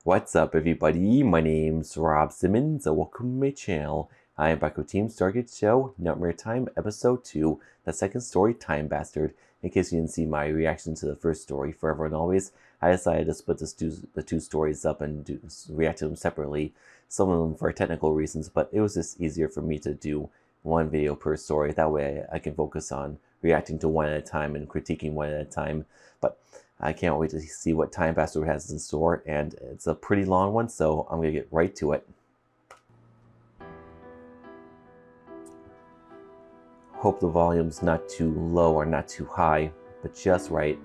What's up, everybody? My name's Rob Simmons, and welcome to my channel. I am back with Team StarKid Show, Nightmare Time, Episode 2, the second story, Time Bastard. In case you didn't see my reaction to the first story, Forever and Always, I decided to split the two stories up and react to them separately. Some of them for technical reasons, but it was just easier for me to do one video per story. That way I can focus on reacting to one at a time and critiquing one at a time. But I can't wait to see what Time Bastard has in store, and it's a pretty long one, so I'm going to get right to it. Hope the volume's not too low or not too high, but just right.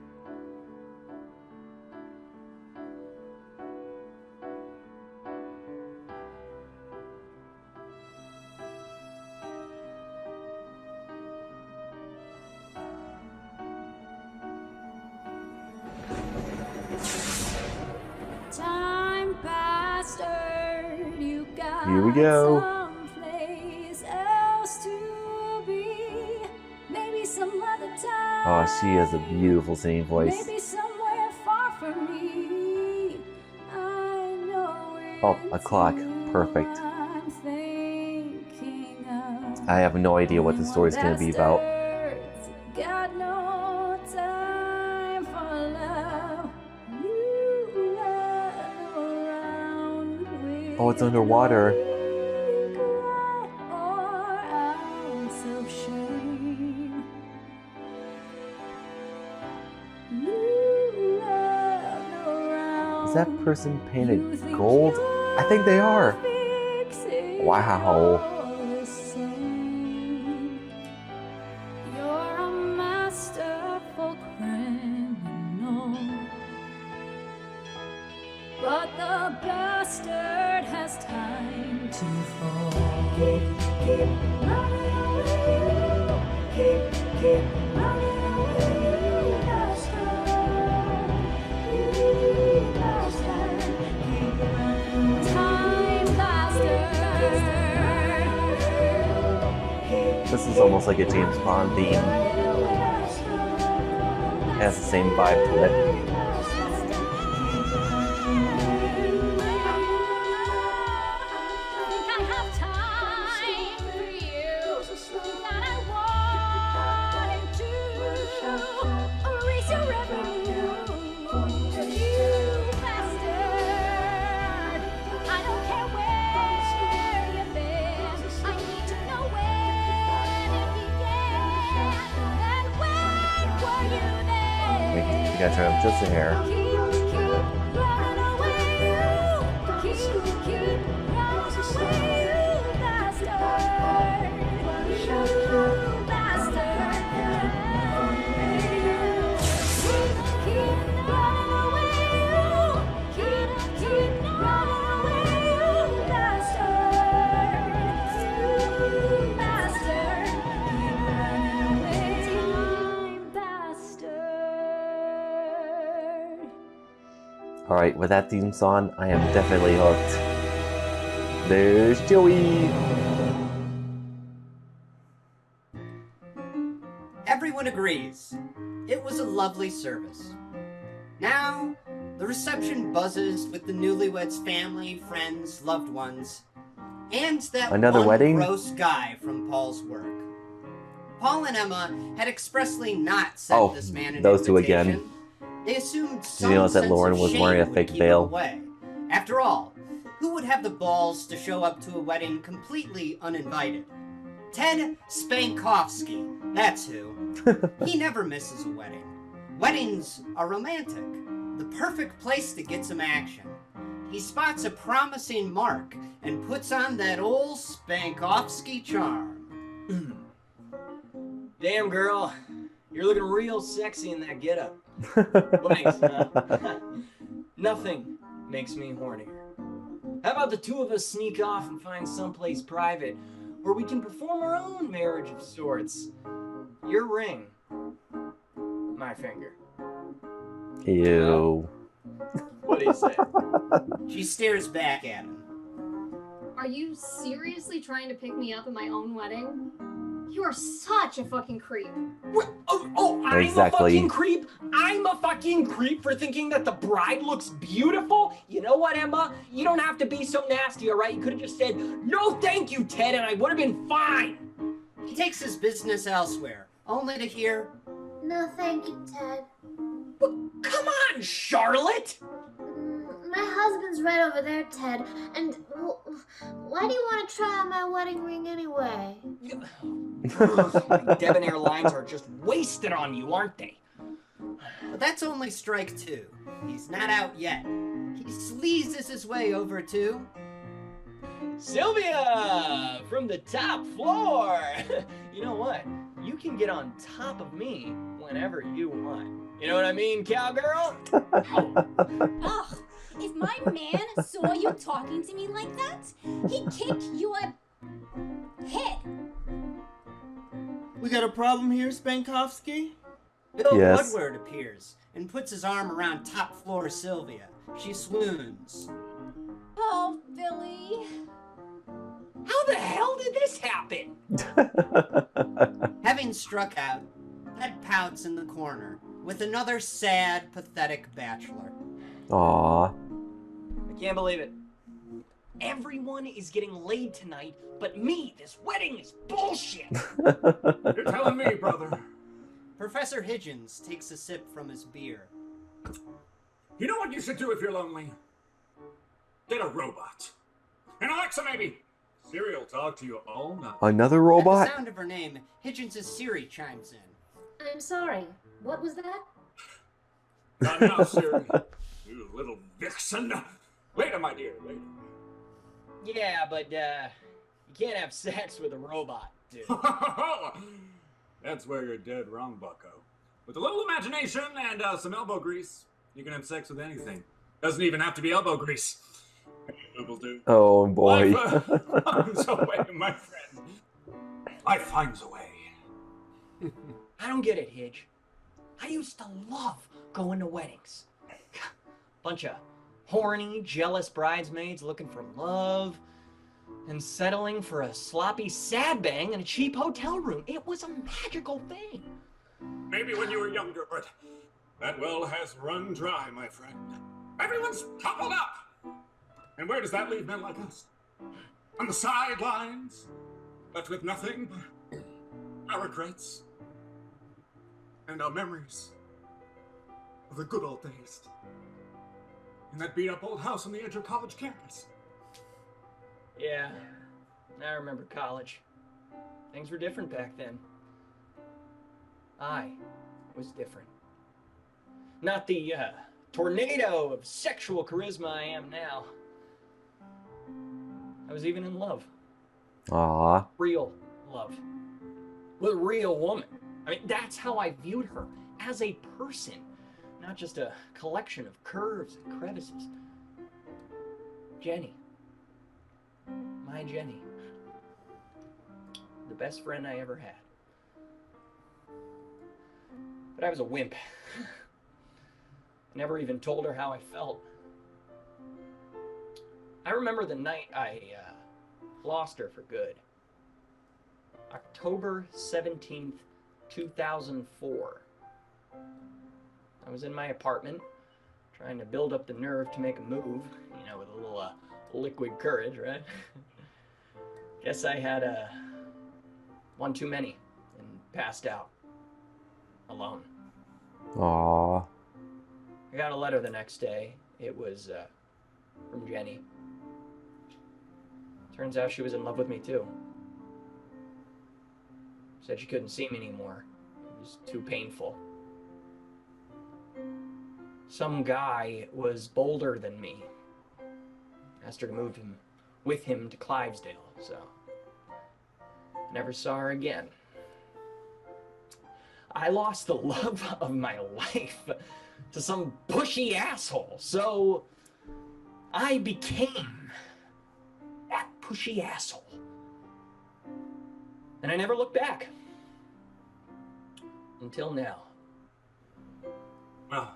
Time bastard, you got Here we go. someplace else to be. Maybe some other time. Oh, she has a beautiful singing voice. Maybe somewhere far from me. I know Oh, a clock. Perfect. I'm thinking of. I have no idea what the story's going to be about. Bastards, got no time for love. You run around with Oh, it's underwater. regret or ounce of shame. You run around. Is that person You painted think gold? I think they are. you're fixing Wow. all the same. You're a masterful criminal, but the bastard has time to fall. Keep running away, keep running away, you bastard, you bastard, keep running away. Time bastard. This is almost like a James Bond theme. It has the same vibe to it. You gotta turn up just a hair. Alright, with that theme song, I am definitely hooked. There's Joey! Everyone agrees. It was a lovely service. Now, the reception buzzes with the newlyweds' family, friends, loved ones, and that Another one wedding? gross guy from Paul's work. Paul and Emma had expressly not sent this man an those two invitation. again. They assumed Did some you notice that sense Lauren of was shame wearing a would fake keep veil? him away. After all, who would have the balls to show up to a wedding completely uninvited? Ted Spankowski, that's who. He never misses a wedding. Weddings are romantic, the perfect place to get some action. He spots a promising mark and puts on that old Spankowski charm. Damn, girl, you're looking real sexy in that getup. Thanks, huh? Nothing makes me hornier. How about the two of us sneak off and find someplace private where we can perform our own marriage of sorts? Your ring, my finger. Ew. What do you say? She stares back at him. Are you seriously trying to pick me up at my own wedding? You're such a fucking creep. What? Oh, I'm Exactly. a fucking creep? I'm a fucking creep for thinking that the bride looks beautiful? You know what, Emma? You don't have to be so nasty, all right? You could have just said, no thank you, Ted, and I would have been fine. He takes his business elsewhere, only to hear, No, thank you, Ted. Come on, Charlotte! My husband's right over there, Ted. And why do you want to try on my wedding ring anyway? Debonair lines are just wasted on you, aren't they? but that's only strike two. He's not out yet. He sleazes his way over to... Sylvia, from the top floor. You know what? You can get on top of me whenever you want. You know what I mean, cowgirl? Ugh, if my man saw you talking to me like that, he'd kick your head. We got a problem here, Spankovsky? Bill Yes. Woodward appears and puts his arm around top floor Sylvia. She swoons. Oh, Billy. How the hell did this happen? Having struck out, Ted pouts in the corner with another sad, pathetic bachelor. Aw. I can't believe it. Everyone is getting laid tonight, but me. This wedding is bullshit. You're telling me, brother. Professor Higgins takes a sip from his beer. You know what you should do if you're lonely? Get a robot. And Alexa, maybe. Siri will talk to you all night. Another At robot? the sound of her name, Higgins' Siri chimes in. I'm sorry. What was that? Not now, Siri. You little vixen. Later, my dear, later. Yeah, but you can't have sex with a robot, dude. That's where you're dead wrong, bucko. With a little imagination and some elbow grease, you can have sex with anything. Doesn't even have to be elbow grease. Will do. Oh boy. Life finds a way, my friend. Life finds a way. I don't get it, Hidge. I used to love going to weddings. Bunch of horny, jealous bridesmaids looking for love and settling for a sloppy sad bang in a cheap hotel room. It was a magical thing. Maybe when you were younger, but that well has run dry, my friend. Everyone's coupled up. And where does that leave men like us? On the sidelines, left with nothing but our regrets and our memories of the good old days in that beat-up old house on the edge of college campus. Yeah, I remember college. Things were different back then. I was different. Not the tornado of sexual charisma I am now. I was even in love. Aw. Real love. With a real woman. I mean, that's how I viewed her. As a person. Not just a collection of curves and crevices. Jenny. My Jenny. The best friend I ever had. But I was a wimp. I never even told her how I felt. I remember the night I lost her for good. October 17th, 2004. I was in my apartment, trying to build up the nerve to make a move, you know, with a little liquid courage, right? Guess I had one too many and passed out. Alone. Aw. I got a letter the next day. It was from Jenny. Turns out she was in love with me too. Said she couldn't see me anymore. It was too painful. Some guy was bolder than me. Asked her to move him with him to Clivesdale, so I never saw her again. I lost the love of my life to some pushy asshole, so I became that pushy asshole. And I never looked back. Until now. Well,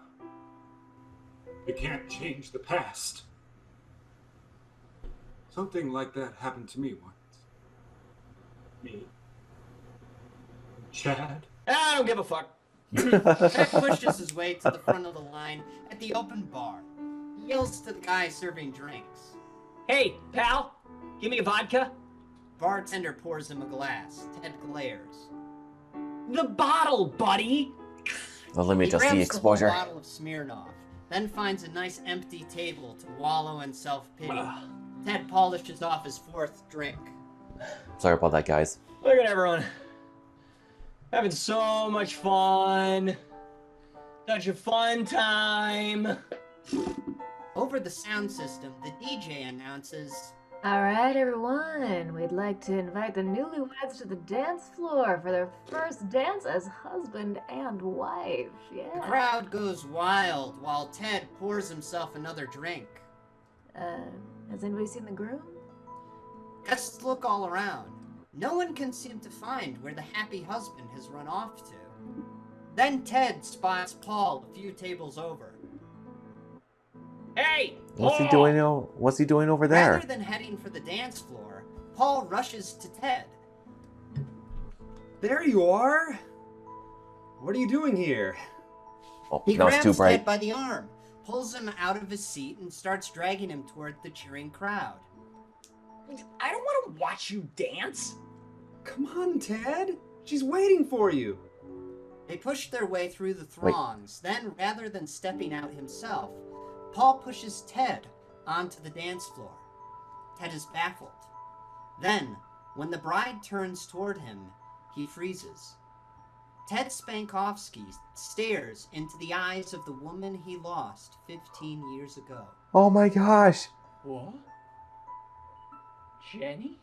you can't change the past. Something like that happened to me once. Me Chad. I don't give a fuck. Ted pushes his way to the front of the line at the open bar. He yells to the guy serving drinks. Hey, pal, give me a vodka. Bartender pours him a glass. Ted glares. The bottle, buddy. Well, let me He adjust the grabs exposure. The whole bottle of Smirnoff, then finds a nice empty table to wallow in self-pity. Ted polishes off his fourth drink. Sorry about that, guys. Look at everyone. Having so much fun. Such a fun time. Over the sound system, the DJ announces, All right, everyone. We'd like to invite the newlyweds to the dance floor for their first dance as husband and wife. the Yeah. crowd goes wild while Ted pours himself another drink. Has anybody seen the groom? Guests look all around. No one can seem to find where the happy husband has run off to. Then Ted spots Paul a few tables over. Hey, What's he Paul! doing? What's he doing over there? Rather than heading for the dance floor, Paul rushes to Ted. There you are! What are you doing here? Oh, He no, it's grabs too bright. Ted by the arm, pulls him out of his seat, and starts dragging him toward the cheering crowd. I don't want to watch you dance. Come on, Ted! She's waiting for you! They push their way through the throngs. Then, rather than stepping out himself, Paul pushes Ted onto the dance floor. Ted is baffled. Then, when the bride turns toward him, he freezes. Ted Spankowski stares into the eyes of the woman he lost 15 years ago. Oh my gosh! What? Jenny?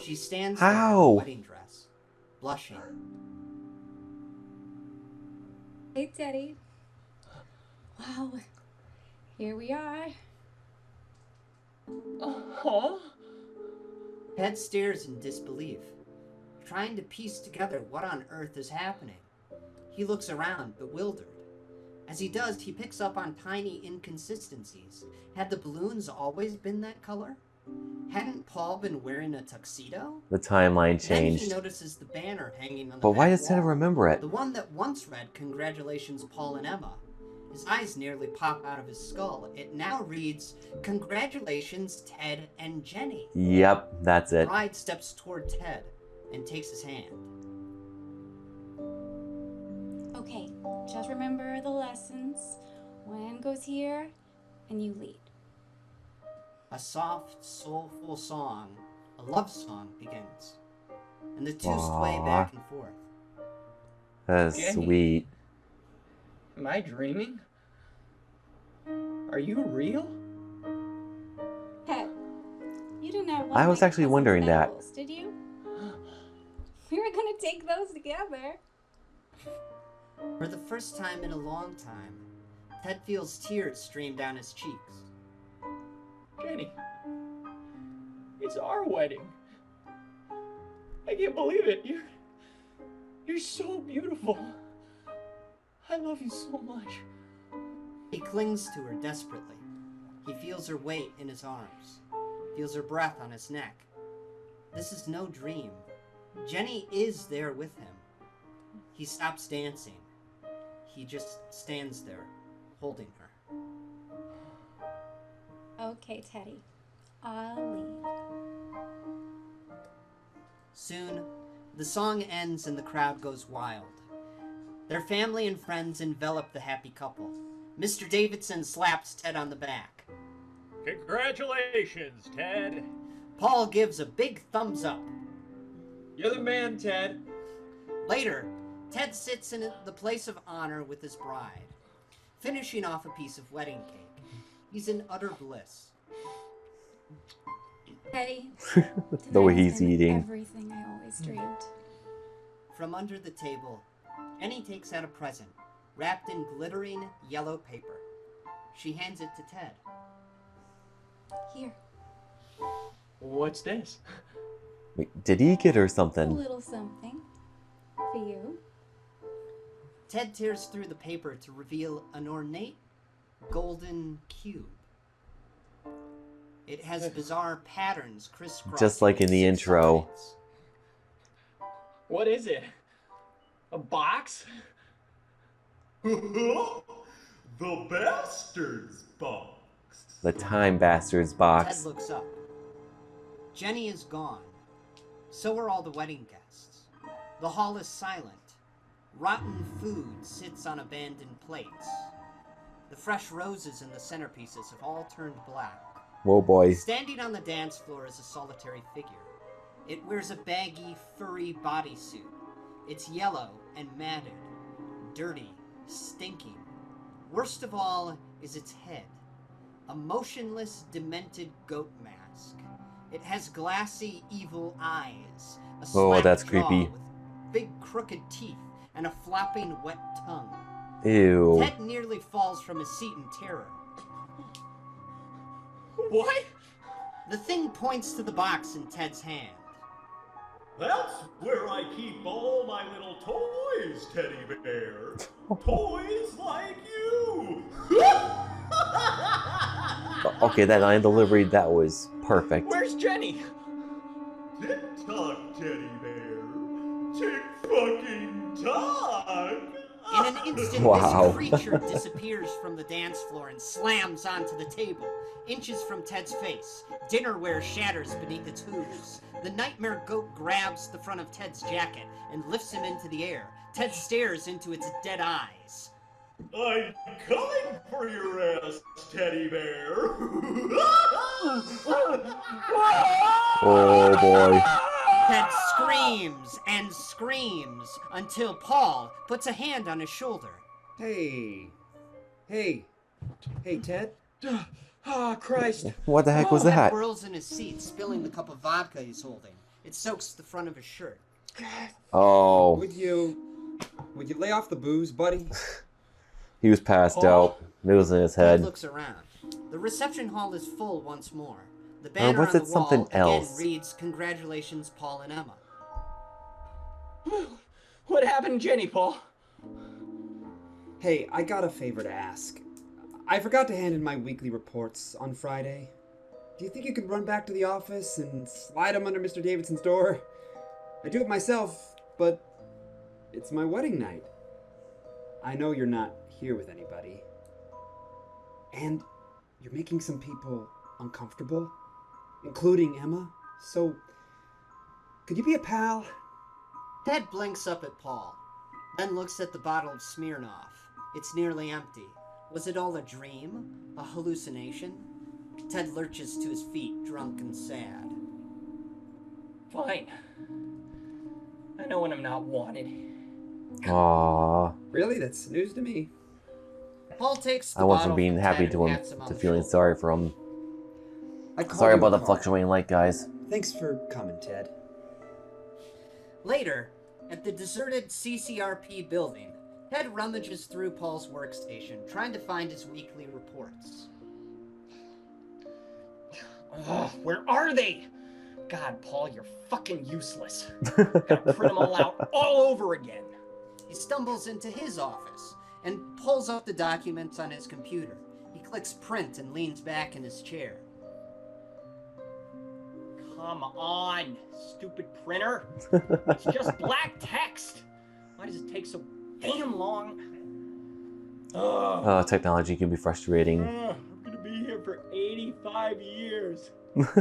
She stands there in a How? wedding dress, blushing. Hey, Teddy. Wow. Here we are. Huh? Ted stares in disbelief, trying to piece together what on earth is happening. He looks around, bewildered. As he does, he picks up on tiny inconsistencies. Had the balloons always been that color? Hadn't Paul been wearing a tuxedo? The timeline Then he changed. notices the banner hanging on the But why back does Ted wall. remember it? The one that once read, "Congratulations, Paul and Emma." His eyes nearly pop out of his skull. It now reads, "Congratulations, Ted and Jenny." Yep, that's The it. bride steps toward Ted and takes his hand. Okay, just remember the lessons. One goes here, and you lead. A soft, soulful song, a love song, begins. And the two sway Aww. back and forth. That's Jenny. sweet. Am I dreaming? Are you real? Pet, you do not want I was my actually cousin's wondering that. medals, did you? We were gonna take those together. For the first time in a long time, Ted feels tears stream down his cheeks. Jenny, it's our wedding. I can't believe it. You're so beautiful. I love you so much. He clings to her desperately. He feels her weight in his arms, feels her breath on his neck. This is no dream. Jenny is there with him. He stops dancing. He just stands there, holding her. Okay, Teddy. I'll lead. Soon, the song ends and the crowd goes wild. Their family and friends envelop the happy couple. Mr. Davidson slaps Ted on the back. Congratulations, Ted. Paul gives a big thumbs up. You're the man, Ted. Later, Ted sits in the place of honor with his bride, finishing off a piece of wedding cake. He's in utter bliss. Teddy, The way tonight he's has been eating. everything I always dreamed. From under the table, Jenny takes out a present, wrapped in glittering yellow paper. She hands it to Ted. Here, What's this? Wait, did he get her a something? little something for you. Ted tears through the paper to reveal an ornate golden cube. It has bizarre patterns crisscrossed. Just like in the six intro. sides. What is it? A box? The Bastards box. The Time Bastards box. Ted looks up. Jenny is gone. So are all the wedding guests. The hall is silent. Rotten food sits on abandoned plates. The fresh roses in the centerpieces have all turned black. Whoa, boy. Standing on the dance floor is a solitary figure. It wears a baggy, furry bodysuit. It's yellow and matted, dirty, stinking. Worst of all is its head. A motionless, demented goat mask. It has glassy, evil eyes. A slack that's jaw creepy. with big, crooked teeth and a flopping, wet tongue. Ew. Ted nearly falls from his seat in terror. What? The thing points to the box in Ted's hand. That's where I keep all my little toys, Teddy Bear. Toys like you. Okay, that line delivery, that was perfect. Where's Jenny? Tick-tock, Teddy Bear. Tick-fucking-tock. In an instant, Wow. this creature disappears from the dance floor and slams onto the table, inches from Ted's face. Dinnerware shatters beneath its hooves. The nightmare goat grabs the front of Ted's jacket and lifts him into the air. Ted stares into its dead eyes. I'm coming for your ass, Teddy Bear. Oh, boy. Ted screams and screams until Paul puts a hand on his shoulder. Hey, Ted. Oh, Christ. What the heck was Ted that? whirls in his seat, spilling the cup of vodka he's holding. It soaks the front of his shirt. Oh, Would you lay off the booze, buddy? he was passed out. Needles in his Ted head. looks around. The reception hall is full once more. The Or banner was on the it something wall again else? reads, "Congratulations, Paul and Emma." What happened to Jenny, Paul? Hey, I got a favor to ask. I forgot to hand in my weekly reports on Friday. Do you think you could run back to the office and slide them under Mr. Davidson's door? I do it myself, but it's my wedding night. I know you're not here with anybody. And you're making some people uncomfortable, including Emma. So, could you be a pal? Ted blinks up at Paul, then looks at the bottle of Smirnoff. It's nearly empty. Was it all a dream? A hallucination? Ted lurches to his feet, drunk and sad. Fine. I know when I'm not wanted. Aww. Really? That's news to me. Paul takes the I went bottle from being from happy Ted to and him pats him on to the feeling shoulder. sorry for him. I call Sorry you about a the call. fluctuating light, guys. Thanks for coming, Ted. Later, at the deserted CCRP building, Ted rummages through Paul's workstation, trying to find his weekly reports. Ugh, where are they? God, Paul, you're fucking useless. Gotta print them all out all over again. He stumbles into his office and pulls up the documents on his computer. He clicks print and leans back in his chair. Come on, stupid printer. It's just black text. Why does it take so damn long? Technology can be frustrating. I'm gonna be here for 85 years. 85.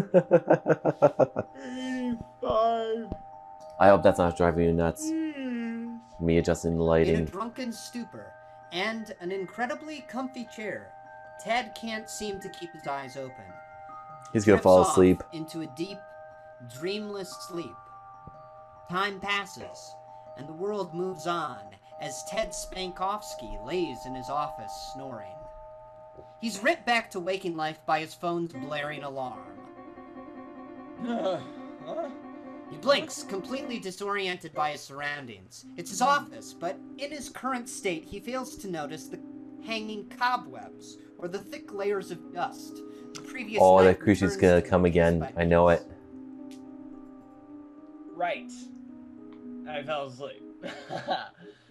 I hope that's not driving you nuts. Me adjusting the In a lighting. drunken stupor and an incredibly comfy chair, Ted can't seem to keep his eyes open. He's gonna Drifts fall off asleep. into a deep, dreamless sleep. Time passes, and the world moves on as Ted Spankowski lays in his office snoring. He's ripped back to waking life by his phone's blaring alarm. Huh? He blinks, completely disoriented by his surroundings. It's his office, but in his current state, he fails to notice the hanging cobwebs or the thick layers of dust. The previous Oh, night that creature's returns gonna to come him again. piece by I know piece. it. Right. I fell asleep.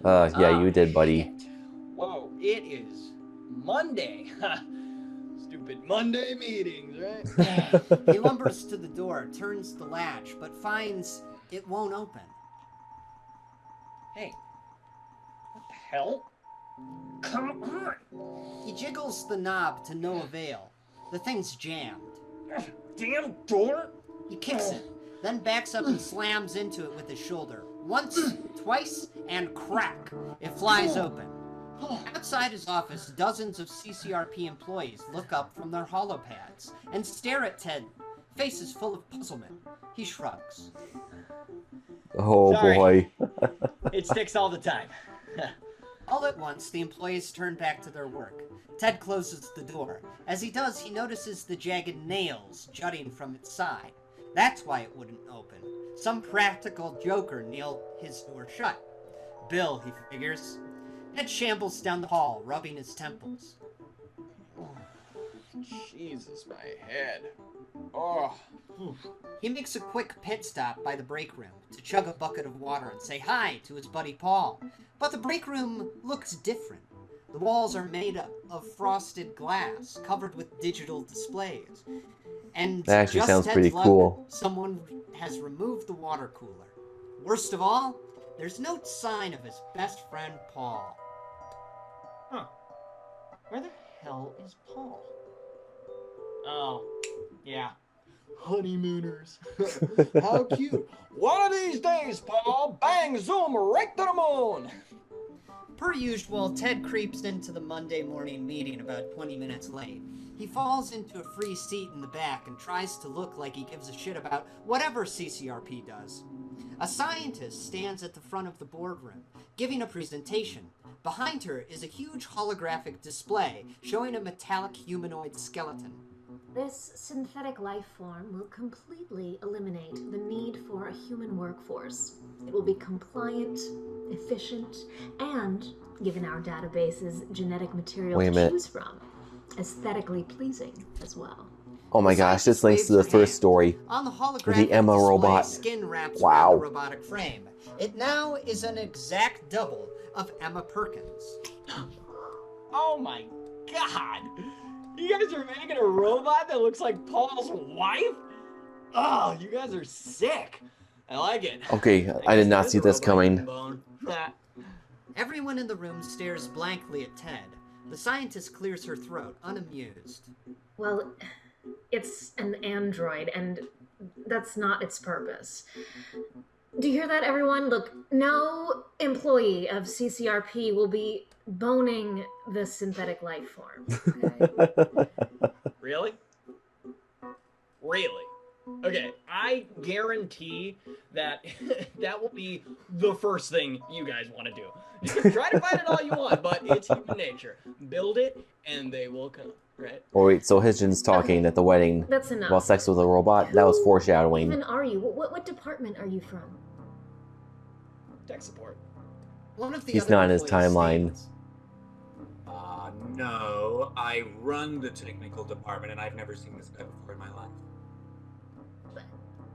Yeah, you did, buddy. Shit. Whoa, it is Monday. Stupid Monday meetings, right? He lumbers to the door, turns the latch, but finds it won't open. Hey, what the hell? Come on! He jiggles the knob to no avail. The thing's jammed. Damn door! He kicks it, then backs up and slams into it with his shoulder. Once, twice, and crack! It flies open. Outside his office, dozens of CCRP employees look up from their holopads and stare at Ted, faces full of puzzlement. He shrugs. Oh Sorry. boy. It sticks all the time. All at once, the employees turn back to their work. Ted closes the door. As he does, he notices the jagged nails jutting from its side. That's why it wouldn't open. Some practical joker nailed his door shut. Bill, he figures. Ted shambles down the hall, rubbing his temples. Jesus, my head. Oh. He makes a quick pit stop by the break room to chug a bucket of water and say hi to his buddy Paul. But the break room looks different. The walls are made of frosted glass, covered with digital displays. And That actually just sounds Ted's pretty luck, cool. Someone has removed the water cooler. Worst of all, there's no sign of his best friend Paul. Huh. Where the hell is Paul? Oh, yeah. Honeymooners. How cute. One of these days, Paul, bang, zoom, right to the moon. Per usual, Ted creeps into the Monday morning meeting about 20 minutes late. He falls into a free seat in the back and tries to look like he gives a shit about whatever CCRP does. A scientist stands at the front of the boardroom, giving a presentation. Behind her is a huge holographic display showing a metallic humanoid skeleton. This synthetic life form will completely eliminate the need for a human workforce. It will be compliant, efficient, and, given our database's genetic material Wait a to minute. choose from, aesthetically pleasing as well. Oh my gosh, this links to the first story. On the With holographic the Emma display, robot. skin wraps Wow. around the robotic frame. It now is an exact double of Emma Perkins. Oh my god! You guys are making a robot that looks like Paul's wife? Oh, you guys are sick. I like it. Okay, I did not see this coming. Everyone in the room stares blankly at Ted. The scientist clears her throat, unamused. Well, it's an android, and that's not its purpose. Do you hear that, everyone? Look, no employee of CCRP will be boning the synthetic life form. Okay? Really? Really? Okay, I guarantee that that will be the first thing you guys want to do. You can try to fight it all you want, but it's human nature. Build it, and they will come, right? Oh wait, so Hitchens talking at the wedding That's enough. about sex with a robot? That was Who foreshadowing. even are you? What department are you from? Tech support. One of the He's other not in his employees timeline. stands. No, I run the technical department and I've never seen this guy before in my life.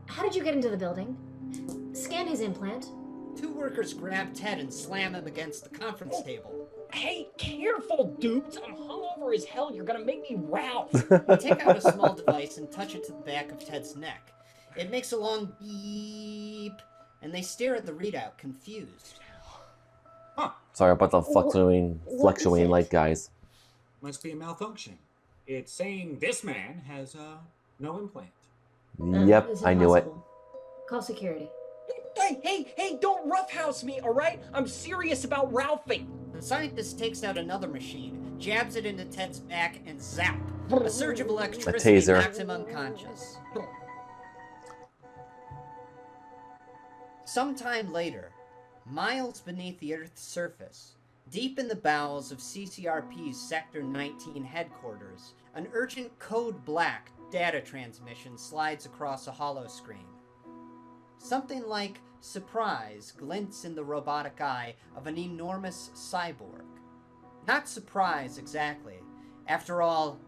How did you get into the building? Scan his implant. Two workers grab Ted and slam him against the conference table. Hey, careful, dudes! I'm hungover as hell. You're gonna make me Ralph. They take out a small device and touch it to the back of Ted's neck. It makes a long beep, and they stare at the readout, confused. Sorry about the fluctuating light, guys. Must be a malfunction. It's saying this man has no implant. Yep, Is I knew it. possible? Call security. Hey, don't roughhouse me, alright? I'm serious about Ralphing. The scientist takes out another machine, jabs it into Ted's back, and zap! A surge of electricity taser. knocks him unconscious. Sometime later, miles beneath the Earth's surface, deep in the bowels of CCRP's Sector 19 headquarters, an urgent code black data transmission slides across a hollow screen. Something like surprise glints in the robotic eye of an enormous cyborg. Not surprise exactly. After all,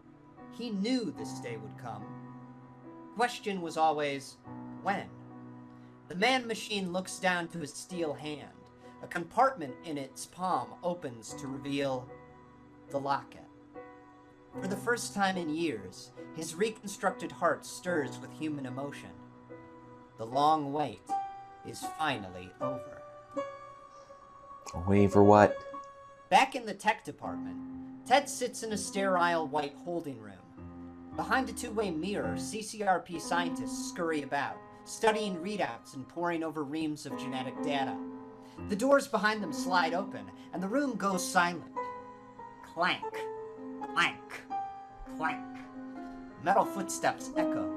he knew this day would come. Question was always, when? The man-machine looks down to his steel hand. A compartment in its palm opens to reveal the locket. For the first time in years, his reconstructed heart stirs with human emotion. The long wait is finally over. Waiting for what? Back in the tech department, Ted sits in a sterile white holding room. Behind a two-way mirror, CCRP scientists scurry about, studying readouts and poring over reams of genetic data. The doors behind them slide open, and the room goes silent. Clank, clank, clank. Metal footsteps echo.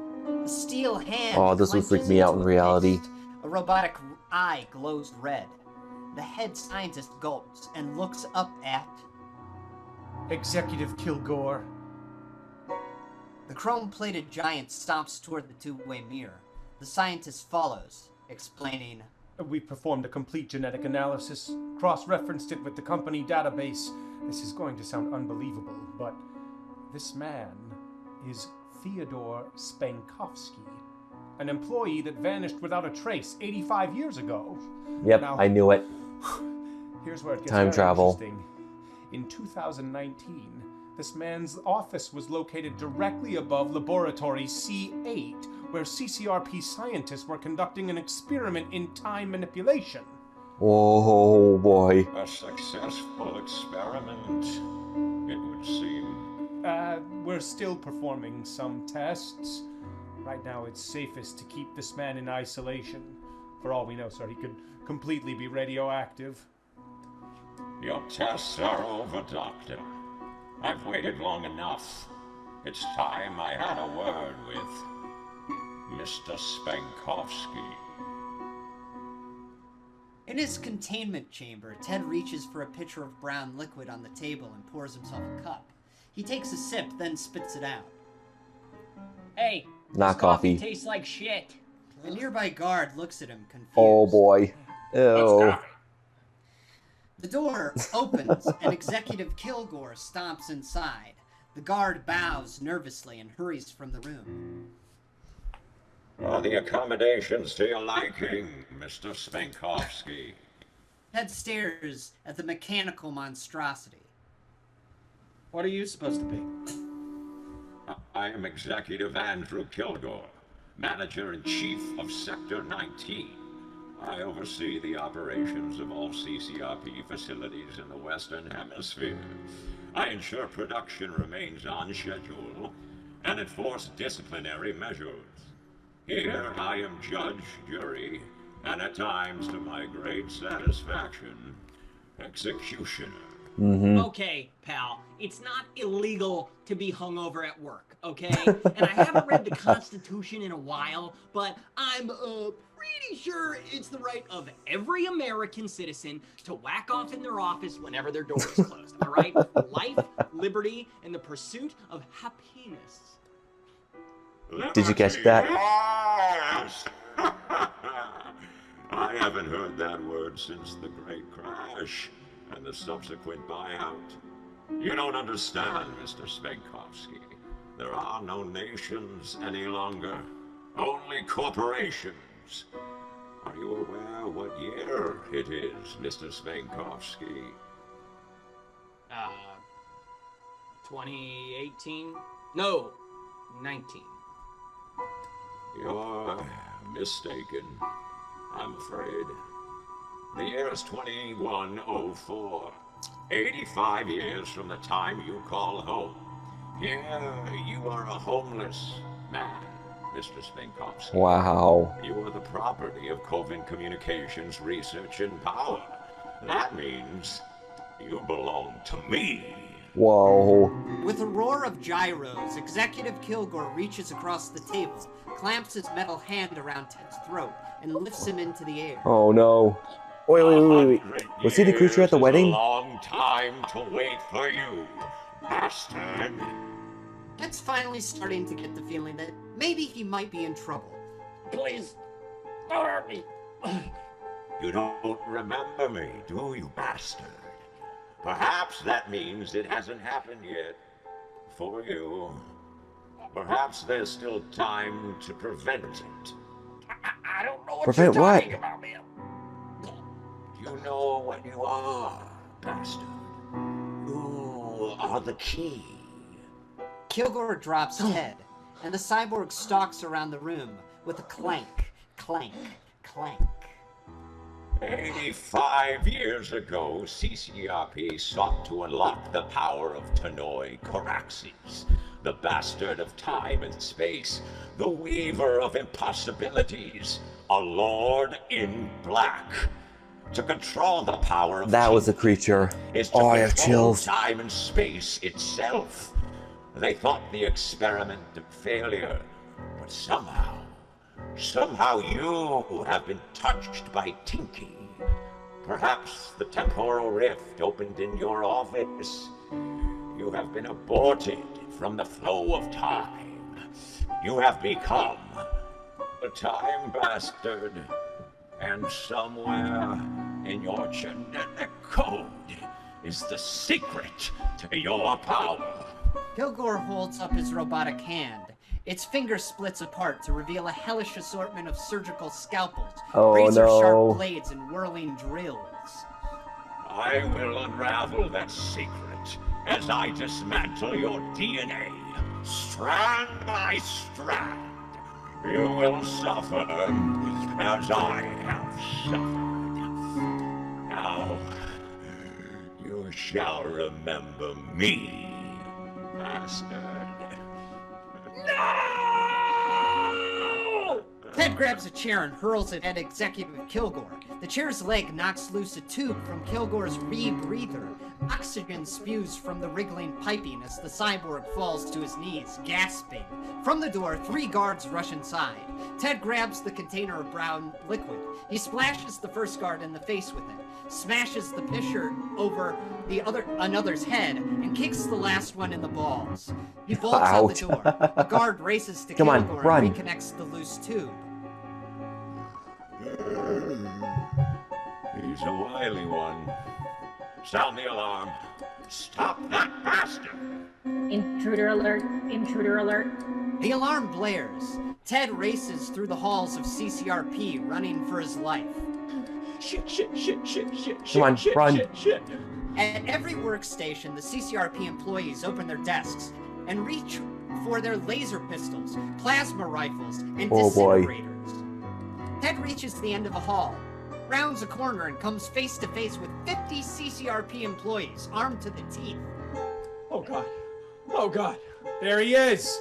A steel hand. Oh, this would freak me out in reality. A robotic eye glows red. The head scientist gulps and looks up at Executive Kilgore. the chrome-plated giant stomps toward the two-way mirror. The scientist follows, explaining, We performed a complete genetic analysis, cross-referenced it with the company database. This is going to sound unbelievable, but this man is Fyodor Spankovsky, an employee that vanished without a trace 85 years ago. Yep, Now, I knew it. here's where it gets Time very travel. interesting. In 2019, this man's office was located directly above Laboratory C8, where CCRP scientists were conducting an experiment in time manipulation. Oh boy. A successful experiment, it would seem. We're still performing some tests. Right now, it's safest to keep this man in isolation. For all we know, sir, he could completely be radioactive. Your tests are over, Doctor. I've waited long enough. It's time I had a word with Mr. Spankovsky. In his containment chamber, Ted reaches for a pitcher of brown liquid on the table and pours himself a cup. He takes a sip, then spits it out. Hey, Not this coffee. tastes like shit. A nearby guard looks at him, confused. Oh boy. Ew. The door opens, and Executive Kilgore stomps inside. The guard bows nervously and hurries from the room. Are the accommodations to your liking, Mr. Spankovsky? Ted stares at the mechanical monstrosity. What are you supposed to be? I am Executive Andrew Kilgore, Manager-in-Chief of Sector 19. I oversee the operations of all CCRP facilities in the Western Hemisphere. I ensure production remains on schedule and enforce disciplinary measures. Here I am judge, jury, and at times, to my great satisfaction, executioner. Okay, pal, it's not illegal to be hungover at work, okay? And I haven't read the Constitution in a while, but I'm pretty sure it's the right of every American citizen to whack off in their office whenever their door is closed, all right? Life, liberty, and the pursuit of happiness. Did you catch that? Yes! I haven't heard that word since the Great Crash and the subsequent buyout. You don't understand, Mr. Spankovsky. There are no nations any longer, only corporations. Are you aware what year it is, Mr. Spankovsky? 2018? No, 19. You're mistaken, I'm afraid. The year is 2104. 85 years from the time you call home. Here, you are a homeless man, Mr. Spankovsky. Wow. You are the property of Coven Communications Research and Power. That means you belong to me. Whoa. With a roar of gyros, Executive Kilgore reaches across the table, clamps his metal hand around Ted's throat, and lifts him into the air. Oh no. Wait. Was he the creature at the wedding? A long time to wait for you, bastard. Ted's finally starting to get the feeling that maybe he might be in trouble. Please, don't hurt me. You don't remember me, do you, bastard? Perhaps that means it hasn't happened yet. For you. Perhaps there's still time to prevent it. I don't know what Prevent you're what? talking about, man. You know what you are, bastard. You are the key. Kilgore drops Ted, and the cyborg stalks around the room with a clank, clank, clank. 85 years ago, CCRP sought to unlock the power of Tanoi Coraxes, the bastard of time and space, the weaver of impossibilities, a lord in black. To control the power of That was a creature. is to Oh, I have control chills. time and space itself. They thought the experiment a failure, but somehow you have been touched by Tinky. Perhaps the temporal rift opened in your office. You have been aborted from the flow of time. You have become a time bastard. And somewhere in your genetic code is the secret to your power. Kilgore holds up his robotic hand. Its finger splits apart to reveal a hellish assortment of surgical scalpels, Oh, razor-sharp no. blades, and whirling drills. I will unravel that secret as I dismantle your DNA, strand by strand. You will suffer as I have suffered. Now, you shall remember me, bastard. No! Ted grabs a chair and hurls it at Executive Kilgore. The chair's leg knocks loose a tube from Kilgore's rebreather. Oxygen spews from the wriggling piping as the cyborg falls to his knees, gasping. From the door, 3 guards rush inside. Ted grabs the container of brown liquid. He splashes the first guard in the face with it, smashes the pitcher over another's head, and kicks the last one in the balls. He bolts out the door. A guard races to Come on, Kilgore run. and reconnects the loose tube. He's a wily one. Sound the alarm. Stop that bastard! Intruder alert, intruder alert. The alarm blares. Ted races through the halls of CCRP, running for his life. Shit, shit, shit, shit, shit, Come on, shit, run. shit, shit. At every workstation, the CCRP employees open their desks and reach for their laser pistols, plasma rifles, and Oh, boy. disintegrators. Ted reaches the end of a hall, rounds a corner, and comes face to face with 50 CCRP employees, armed to the teeth. Oh god. Oh god. There he is.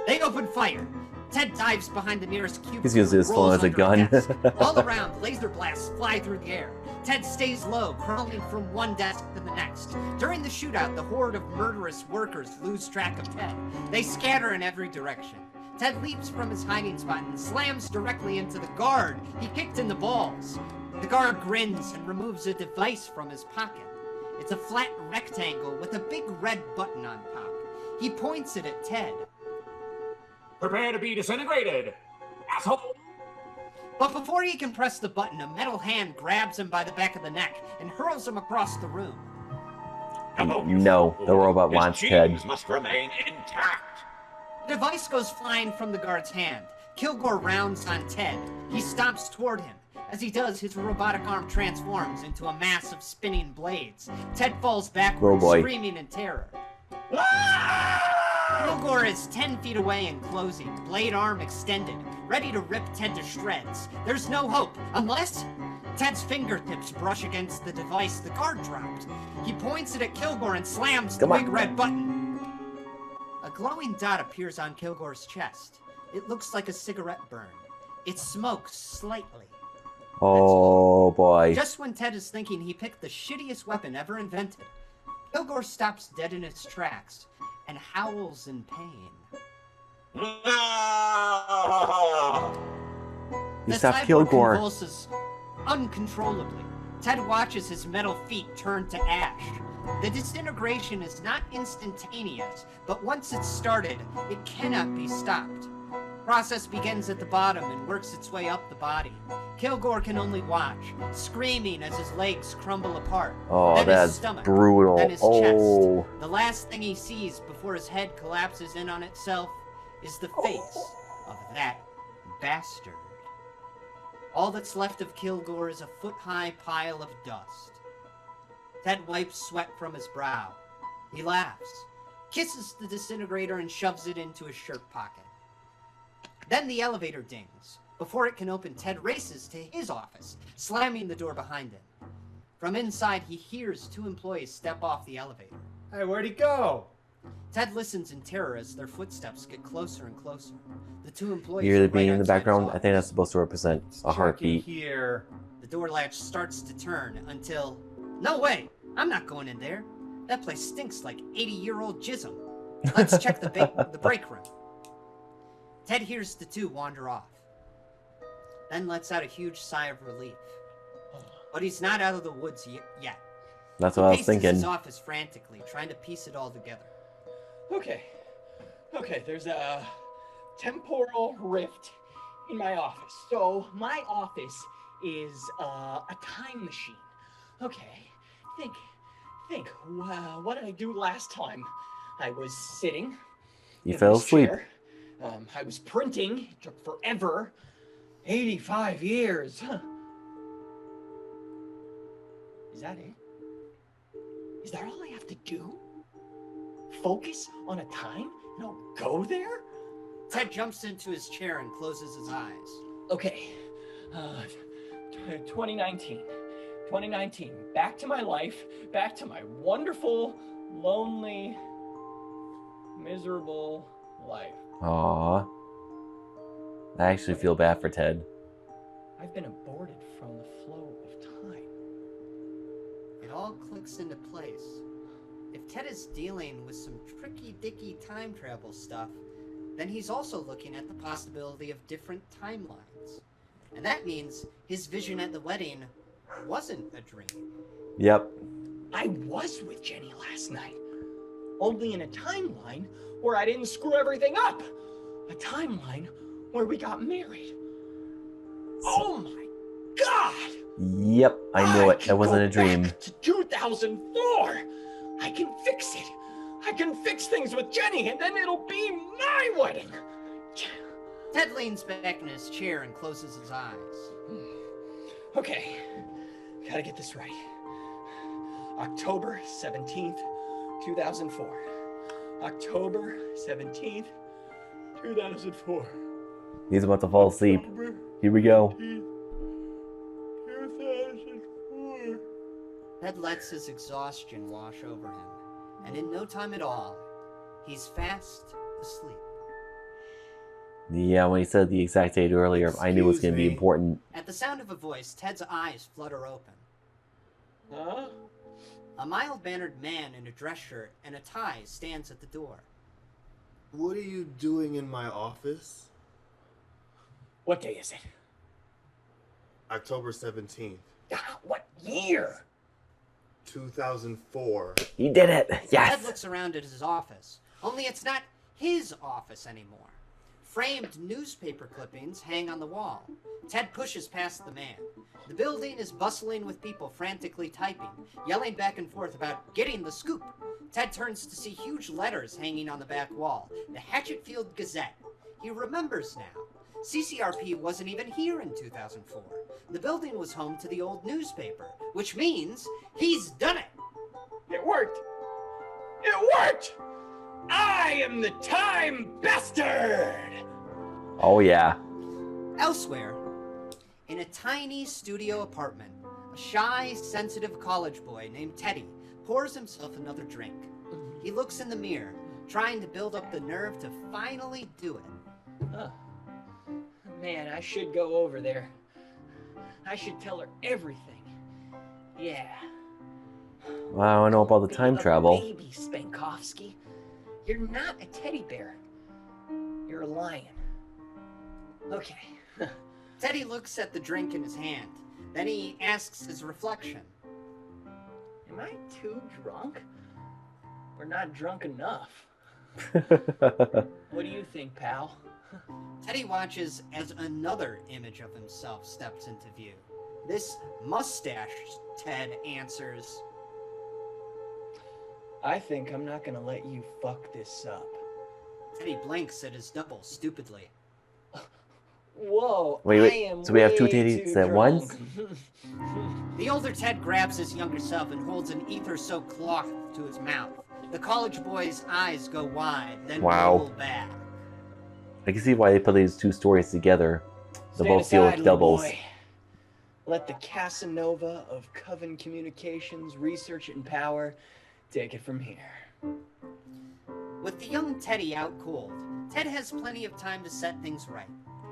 They open fire. Ted dives behind the nearest cubicle. He's using his and phone rolls as a under gun. desk. All around, laser blasts fly through the air. Ted stays low, crawling from one desk to the next. During the shootout, the horde of murderous workers lose track of Ted. They scatter in every direction. Ted leaps from his hiding spot and slams directly into the guard he kicked in the balls. The guard grins and removes a device from his pocket. It's a flat rectangle with a big red button on top. He points it at Ted. Prepare to be disintegrated, asshole! But before he can press the button, a metal hand grabs him by the back of the neck and hurls him across the room. No, the robot wants Ted. His genes must remain intact. The device goes flying from the guard's hand. Kilgore rounds on Ted. He stomps toward him. As he does, his robotic arm transforms into a mass of spinning blades. Ted falls backwards, Oh, boy. screaming in terror. Kilgore is 10 feet away and closing, blade arm extended, ready to rip Ted to shreds. There's no hope, unless Ted's fingertips brush against the device the guard dropped. He points it at Kilgore and slams the Come on. big red button. A glowing dot appears on Kilgore's chest. It looks like a cigarette burn. It smokes slightly. Oh, boy. Just when Ted is thinking he picked the shittiest weapon ever invented, Kilgore stops dead in his tracks and howls in pain. You The stopped cyborg Kilgore. convulses uncontrollably. Ted watches his metal feet turn to ash. The disintegration is not instantaneous, but once it's started, it cannot be stopped. The process begins at the bottom and works its way up the body. Kilgore can only watch, screaming as his legs crumble apart. Oh, then that's his stomach, brutal. then his Oh. chest. The last thing he sees before his head collapses in on itself is the face of that bastard. All that's left of Kilgore is a foot-high pile of dust. Ted wipes sweat from his brow. He laughs, kisses the disintegrator, and shoves it into his shirt pocket. Then the elevator dings. Before it can open, Ted races to his office, slamming the door behind him. From inside, he hears 2 employees step off the elevator. Hey, where'd he go? Ted listens in terror as their footsteps get closer and closer. The 2 employees You hear the are beating right in the outside background? his I think that's supposed to represent a Check heartbeat. in here. The door latch starts to turn until... No way! I'm not going in there. That place stinks like 80-year-old jism. Let's check the break room. Ted hears the 2 wander off, then lets out a huge sigh of relief. But he's not out of the woods yet. That's what I was He paces thinking. his office frantically, trying to piece it all together. Okay, there's a temporal rift in my office. So my office is a time machine. Okay, think. What did I do last time? I was sitting. You in fell this asleep. chair. I was printing. It took forever. 85 years. Huh. Is that it? Is that all I have to do? Focus on a time and I'll go there? Ted jumps into his chair and closes his eyes. Okay. 2019. Back to my life. Back to my wonderful, lonely, miserable life. Aww. I actually feel bad for Ted. I've been aborted from the flow of time. It all clicks into place. If Ted is dealing with some tricky-dicky time travel stuff, then he's also looking at the possibility of different timelines. And that means his vision at the wedding wasn't a dream. Yep. I was with Jenny last night. Only in a timeline where I didn't screw everything up. A timeline where we got married. Oh my God! Yep, I knew it. That wasn't a dream. Back to 2004. I can fix it. I can fix things with Jenny, and then it'll be my wedding. Ted leans back in his chair and closes his eyes. Okay, gotta get this right. October 17th, 2004. October 17th, 2004. He's about to fall asleep. Here we go. 2004. Ted lets his exhaustion wash over him, and in no time at all, he's fast asleep. Yeah, when he said the exact date earlier, I knew it was going to be important. At the sound of a voice, Ted's eyes flutter open. Huh? A mild-mannered man in a dress shirt and a tie stands at the door. What are you doing in my office? What day is it? October 17th, What year? 2004. He did it! Yes! Ted looks around at his office, only it's not his office anymore. Framed newspaper clippings hang on the wall. Ted pushes past the man. The building is bustling with people frantically typing, yelling back and forth about getting the scoop. Ted turns to see huge letters hanging on the back wall. The Hatchetfield Gazette. He remembers now. CCRP wasn't even here in 2004. The building was home to the old newspaper, which means he's done it. It worked! It worked! I am the time bastard! Oh, yeah. Elsewhere, in a tiny studio apartment, a shy, sensitive college boy named Teddy pours himself another drink. He looks in the mirror, trying to build up the nerve to finally do it. Huh. Man, I should go over there. I should tell her everything. Yeah. Well, I don't know about the time travel. Baby Spankowski. You're not a teddy bear. You're a lion. Okay. Teddy looks at the drink in his hand. Then he asks his reflection. Am I too drunk? Or not drunk enough? What do you think, pal? Teddy watches as another image of himself steps into view. This mustached Ted answers, I think I'm not gonna let you fuck this up. Teddy blinks at his double stupidly. Whoa, Wait, so we have two Teddys at once? The older Ted grabs his younger self and holds an ether-soaked cloth to his mouth. The college boy's eyes go wide, then Wow. roll back. I can see why they put these two stories together. The Stand both deal with aside, little doubles. boy. Let the Casanova of Coven Communications Research and Power take it from here. With the young Teddy out cold, Ted has plenty of time to set things right.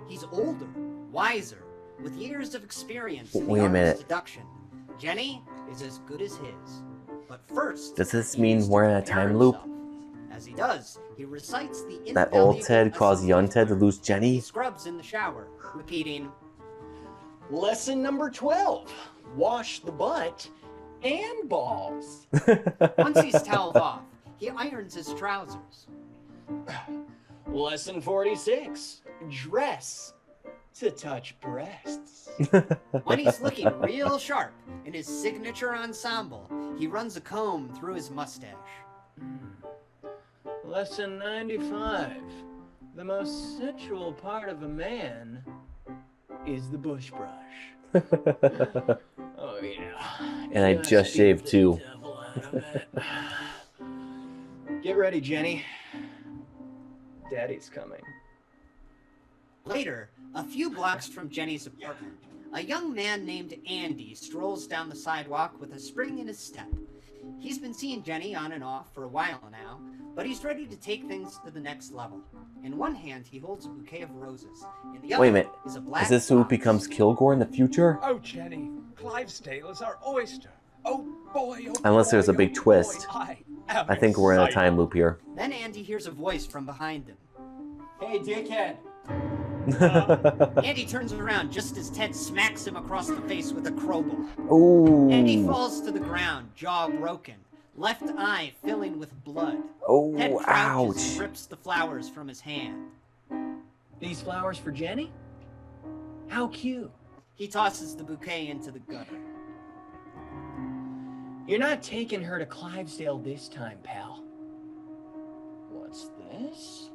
He's older, wiser, with years of experience in Wait the a art minute. of seduction. Jenny is as good as his. But first, Does this he mean needs to we're in a prepare time loop? himself. As he does, he recites the That old invaluable Ted caused lessons young he's Ted to learned. lose He Jenny? scrubs in the shower, repeating, Lesson number 12. Wash the butt and balls. once he's toweled off, he irons his trousers. Lesson 46. Dress to touch breasts. When he's looking real sharp in his signature ensemble, he runs a comb through his mustache. Lesson 95. The most sensual part of a man is the bush brush. Oh yeah. And I just shaved too. Get ready, Jenny. Daddy's coming. Later, a few blocks from Jenny's apartment, a young man named Andy strolls down the sidewalk with a spring in his step. He's been seeing Jenny on and off for a while now, but he's ready to take things to the next level. In one hand, he holds a bouquet of roses. In the other Wait a minute. is a black Is this who box. becomes Kilgore in the future? Oh, Jenny, Clivesdale is our oyster. Oh boy, oh Unless boy, there's a oh big boy, twist. I am I think we're in a excited. time loop here. Then Andy hears a voice from behind him. Hey, dickhead. Andy turns around just as Ted smacks him across the face with a crowbar. Ooh. Andy falls to the ground, jaw broken, left eye filling with blood. Oh, Ted crouches and ouch. rips the flowers from his hand. These flowers for Jenny? How cute. He tosses the bouquet into the gutter. You're not taking her to Clivesdale this time, pal. What's this?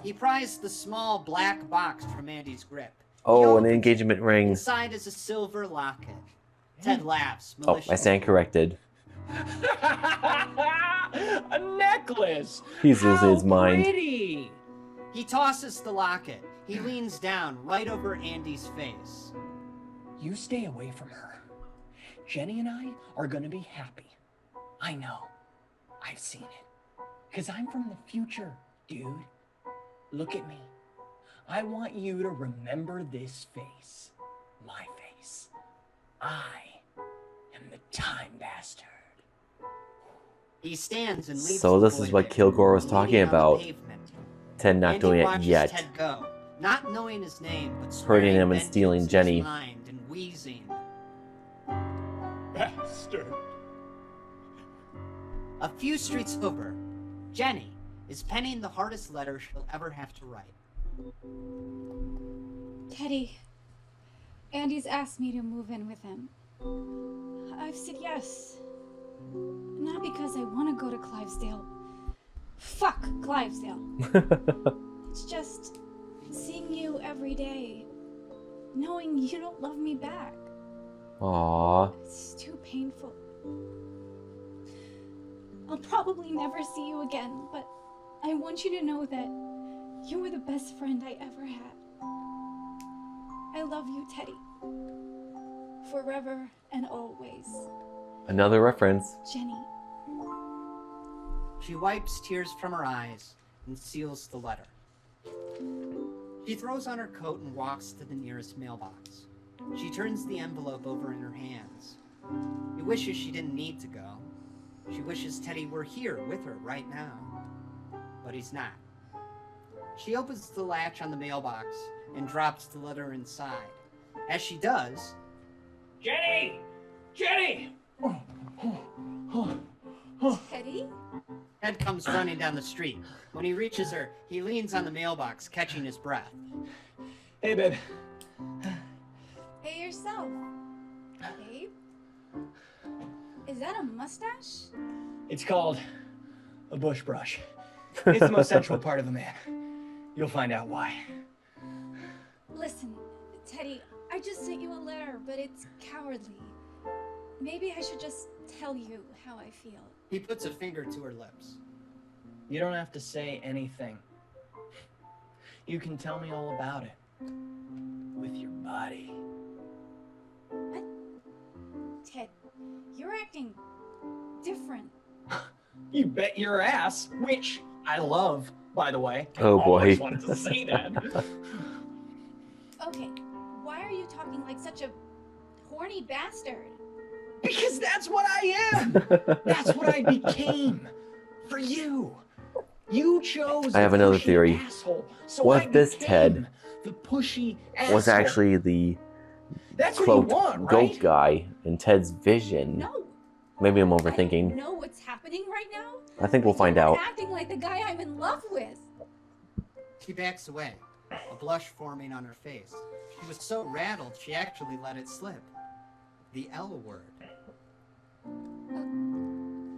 He pries the small black box from Andy's grip. Oh, an engagement ring. Inside is a silver locket. Ted laughs Oh, I maliciously. stand corrected. A necklace! He's losing his How mind. Pretty. He tosses the locket. He leans down right over Andy's face. You stay away from her. Jenny and I are gonna be happy. I know. I've seen it. 'Cause I'm from the future, dude. Look at me. I want you to remember this face. My face. I am the time bastard. He stands and leaves So the this is boy what there, Kilgore was bleeding talking on the about. pavement. Ted not Andy doing it watches yet. Ted go, not knowing his name, but Hurting swearing him and vengeance stealing in his Jenny. mind and wheezing. Bastard. A few streets over, Jenny is penning the hardest letter she'll ever have to write. Teddy, Andy's asked me to move in with him. I've said yes. Not because I want to go to Clivesdale. Fuck Clivesdale. It's just seeing you every day, knowing you don't love me back. Aww. It's too painful. I'll probably never see you again, but I want you to know that you were the best friend I ever had. I love you, Teddy. Forever and always. Another reference. Jenny. She wipes tears from her eyes and seals the letter. She throws on her coat and walks to the nearest mailbox. She turns the envelope over in her hands. She wishes she didn't need to go. She wishes Teddy were here with her right now. But he's not. She opens the latch on the mailbox and drops the letter inside. As she does, Jenny! Jenny! Teddy? Ted comes running down the street. When he reaches her, he leans on the mailbox, catching his breath. Hey, babe. Hey yourself. Babe? Is that a mustache? It's called a bush brush. It's the most central part of a man. You'll find out why. Listen, Teddy, I just sent you a letter, but it's cowardly. Maybe I should just tell you how I feel. He puts a finger to her lips. You don't have to say anything. You can tell me all about it. with your body. What? Ted, you're acting different. You bet your ass, which I love, by the way. Oh boy. Always wanted to say that. Okay, why are you talking like such a horny bastard? Because that's what I am. That's what I became for you. You chose. I have another pushy theory. Asshole, so What I if this became Ted the pushy was asshole. actually the That's what you cloaked want, goat right? guy in Ted's vision? No. Maybe I'm I don't overthinking. know what's happening right now. I think we'll find You're out. acting like the guy I'm in love with. She backs away, a blush forming on her face. She was so rattled she actually let it slip. The L word.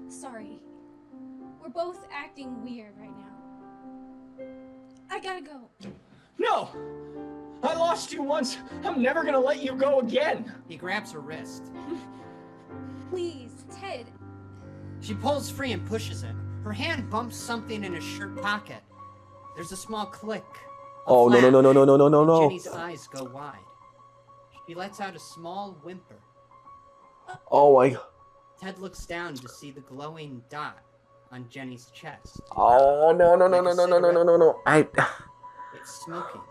Sorry. We're both acting weird right now. I gotta go. No! I lost you once. I'm never gonna let you go again. He grabs her wrist. Please, Ted. She pulls free and pushes it. Her hand bumps something in his shirt pocket. There's a small click. Oh no no no no no no no no no! Jenny's eyes go wide. She lets out a small whimper. Oh my! Ted looks down to see the glowing dot on Jenny's chest. Oh no no no no no no no no no no! It's smoking.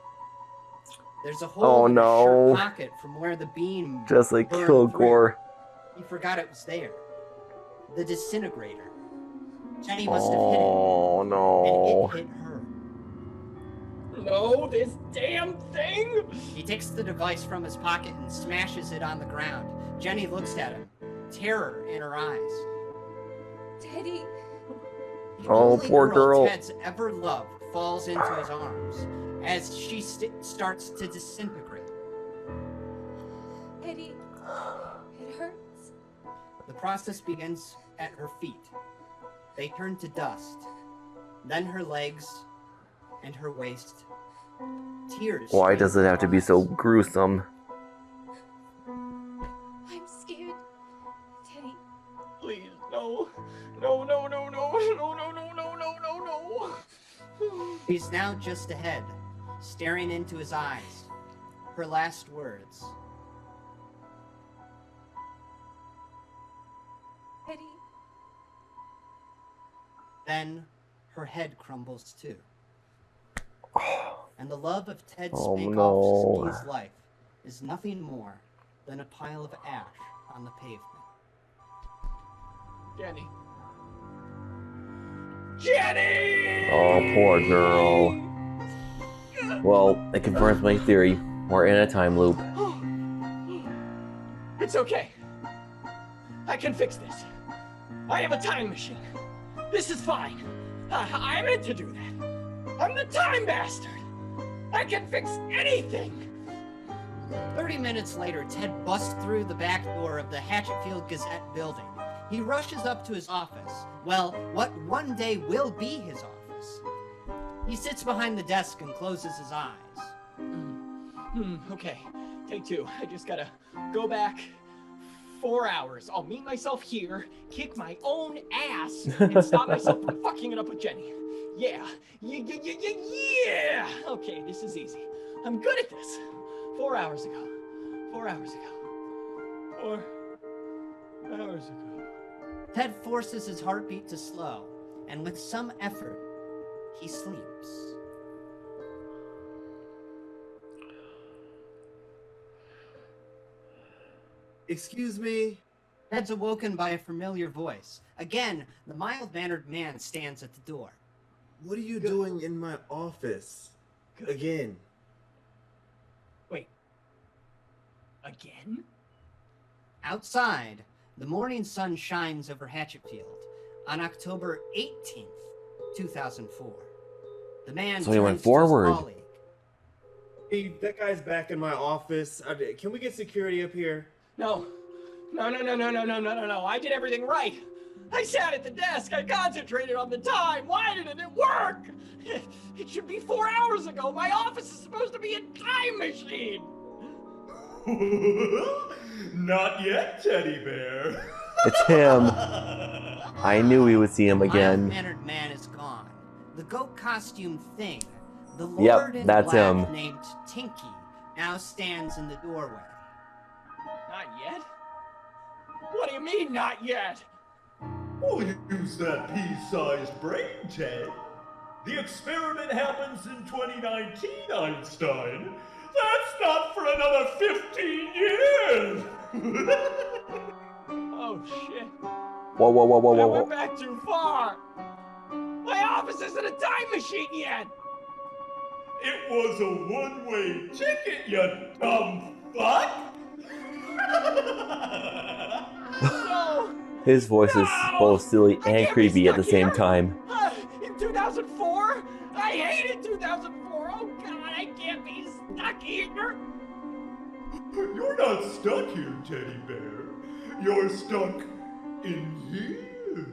There's a hole Oh in her no! shirt pocket from where the beam Just like burned Kilgore. through. He forgot it was there. The disintegrator. Jenny must have hit it. Oh no! And it hit her. No, this damn thing! He takes the device from his pocket and smashes it on the ground. Jenny looks at him, terror in her eyes. Teddy. The Oh, only poor girl. Ted's ever loved falls into his arms as she starts to disintegrate. Teddy. It hurts. The process begins at her feet. They turn to dust. Then her legs and her waist. Tears. Why stream does it from have to her be so eyes. gruesome? I'm scared. Teddy. Please, no. No, no, no, no, no, no, no, no, no, no, no. She's now just ahead, staring into his eyes. Her last words. Teddy. Then her head crumbles too. And the love of Ted Oh, Spankovsky's no. life is nothing more than a pile of ash on the pavement. Jenny. Jenny! Oh, poor girl. Well, it confirms my theory. We're in a time loop. It's okay. I can fix this. I have a time machine. This is fine. I meant to do that. I'm the time bastard. I can fix anything. 30 minutes later, Ted busts through the back door of the Hatchetfield Gazette building. He rushes up to his office. Well, what one day will be his office. He sits behind the desk and closes his eyes. Okay, take two. I just gotta go back 4 hours. I'll meet myself here, kick my own ass, and stop myself from fucking it up with Jenny. Yeah. Yeah. Okay, this is easy. I'm good at this. 4 hours ago. 4 hours ago. 4 hours ago. Ted forces his heartbeat to slow, and with some effort, he sleeps. Excuse me? Ted's awoken by a familiar voice. Again, the mild-mannered man stands at the door. What are you doing in my office? Again. Wait. Again? Outside, the morning sun shines over Hatchetfield on October 18th, 2004. The man So he went turns to his forward. colleague. Hey, that guy's back in my office. Can we get security up here? No. No. I did everything right. I sat at the desk. I concentrated on the time. Why didn't it work? It should be 4 hours ago. My office is supposed to be a time machine. Not yet, teddy bear. It's him. I knew we would see him The again. mild-mannered man is gone. The goat costume thing, the Yep, lord in that's black him. named Tinky now stands in the doorway. Not yet? What do you mean, not yet? Oh, use that pea-sized brain, Ted. The experiment happens in 2019, Einstein. That's not for another 15 years! Oh, shit. Whoa, whoa, whoa, whoa, I whoa, went whoa. back too far. My office isn't a time machine yet. It was a one-way ticket, you dumb fuck! No. His voice is both silly and can't be creepy at the stuck same here. time. In 2004? I hated 2004. Oh, God, I can't be stuck here. You're not stuck here, Teddy Bear. You're stuck in here.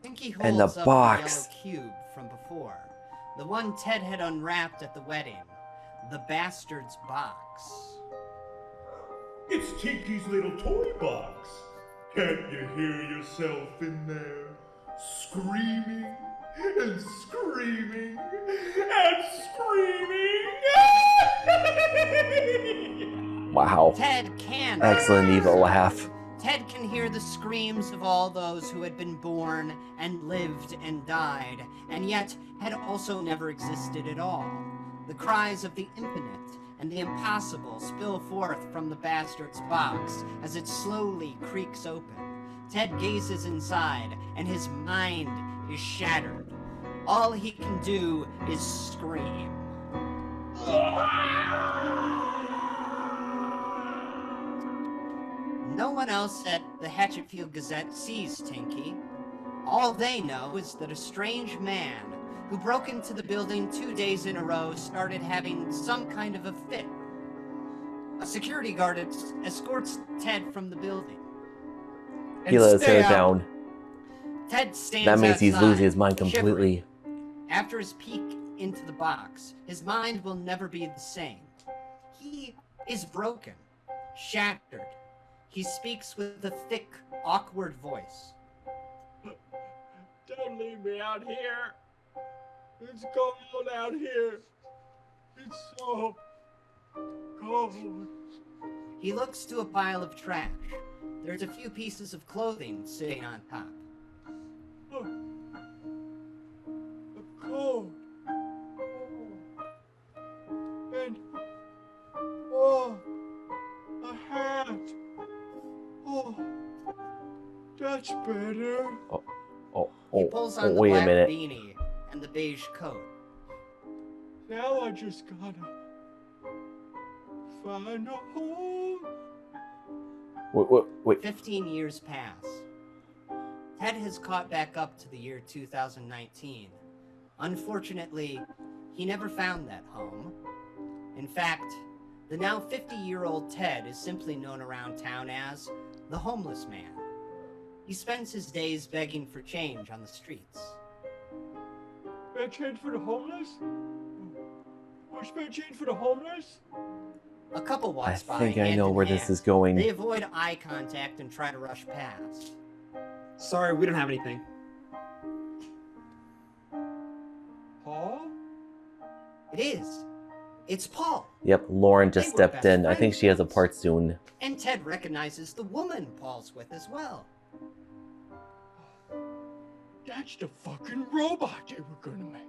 Tinky And holds the up box. the yellow cube from before. The one Ted had unwrapped at the wedding. The bastard's box. It's Tinky's little toy box. Can't you hear yourself in there? Screaming and screaming and screaming. Wow. Ted can. Excellent evil laugh. Ted can hear the screams of all those who had been born and lived and died, and yet had also never existed at all. The cries of the infinite and the impossible spill forth from the bastard's box as it slowly creaks open. Ted gazes inside, and his mind is shattered. All he can do is scream. No one else at the Hatchetfield Gazette sees Tinky. All they know is that a strange man who broke into the building 2 days in a row started having some kind of a fit. A security guard escorts Ted from the building. He let his hair down. Ted stands That means he's outside, losing his mind completely. shivering. After his peek into the box, his mind will never be the same. He is broken, shattered. He speaks with a thick, awkward voice. Don't leave me out here. It's cold out here. It's so cold. He looks to a pile of trash. There's a few pieces of clothing sitting on top. Oh, the cold. And a hat. Oh, that's better. He pulls on the wait a black minute. beanie and the beige coat. Now I just gotta find a home. Wait. 15 years pass. Ted has caught back up to the year 2019. Unfortunately, he never found that home. In fact, the now 50-year-old Ted is simply known around town as the homeless man. He spends his days begging for change on the streets. Spare change for the homeless? Or spare change for the homeless? A couple walks by. I think I hand know in where hand. this is going. They avoid eye contact and try to rush past. Sorry, we don't have anything. Paul? It is. It's Paul. Yep, Lauren just They were stepped best in. I think friends she has a once. part soon. And Ted recognizes the woman Paul's with as well. That's the fucking robot they were gonna make.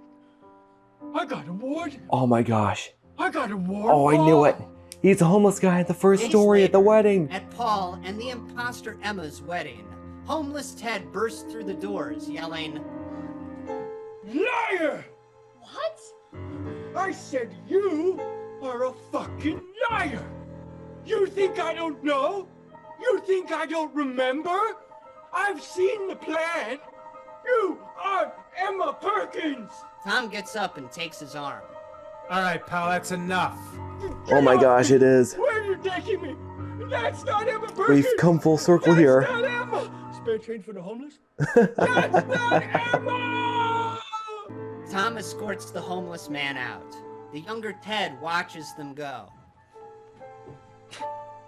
I gotta warn him. Oh my gosh. I gotta warn Oh, I knew Paul. it. He's a homeless guy at the first Days story at the later, wedding. At Paul and the imposter Emma's wedding, homeless Ted bursts through the doors yelling, Liar! What? I said you are a fucking liar! You think I don't know? You think I don't remember? I've seen the plan! You are Emma Perkins! Tom gets up and takes his arm. All right, pal, that's enough. Oh my gosh, it is. Where are you taking me? That's not Emma Perkins! We've come full circle here. That's not Emma! Spare change for the homeless? That's not Emma! Tom escorts the homeless man out. The younger Ted watches them go.